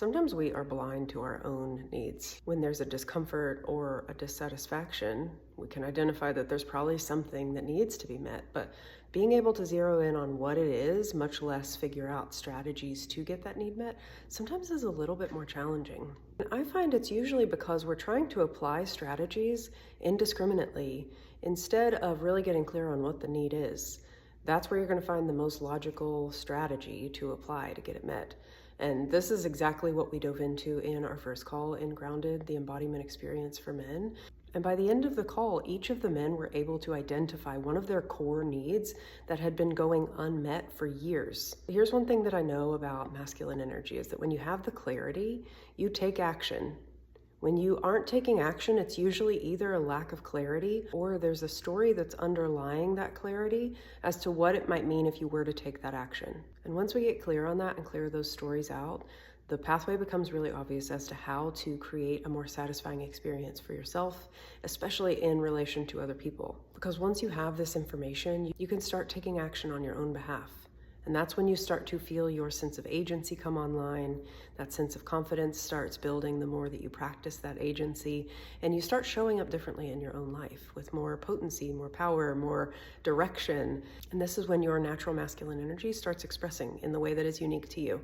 Sometimes we are blind to our own needs. When there's a discomfort or a dissatisfaction, we can identify that there's probably something that needs to be met, but being able to zero in on what it is, much less figure out strategies to get that need met, sometimes is a little bit more challenging. And I find it's usually because we're trying to apply strategies indiscriminately instead of really getting clear on what the need is. That's where you're going to find the most logical strategy to apply to get it met. And this is exactly what we dove into in our first call in Grounded, the embodiment experience for men. And by the end of the call, each of the men were able to identify one of their core needs that had been going unmet for years. Here's one thing that I know about masculine energy is that when you have the clarity, you take action. When you aren't taking action, it's usually either a lack of clarity or there's a story that's underlying that clarity as to what it might mean if you were to take that action. And once we get clear on that and clear those stories out, the pathway becomes really obvious as to how to create a more satisfying experience for yourself, especially in relation to other people. Because once you have this information, you can start taking action on your own behalf. And that's when you start to feel your sense of agency come online. That sense of confidence starts building the more that you practice that agency, and you start showing up differently in your own life with more potency, more power, more direction. And this is when your natural masculine energy starts expressing in the way that is unique to you.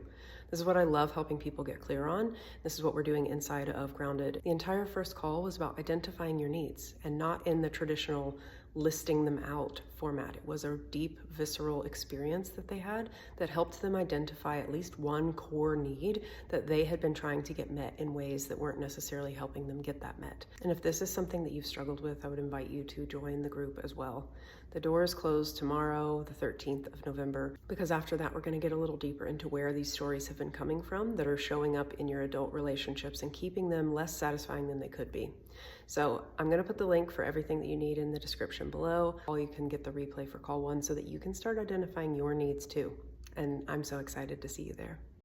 This is what I love helping people get clear on. This is what we're doing inside of Grounded. The entire first call was about identifying your needs and not in the traditional listing them out format. It was a deep, visceral experience that they had that helped them identify at least one core need that they had been trying to get met in ways that weren't necessarily helping them get that met. And if this is something that you've struggled with, I would invite you to join the group as well. The doors close tomorrow, the 13th of November, because after that, we're going to get a little deeper into where these stories have been coming from that are showing up in your adult relationships and keeping them less satisfying than they could be. So I'm going to put the link for everything that you need in the description below. Or you can get the replay for call 1 so that you can start identifying your needs too. And I'm so excited to see you there.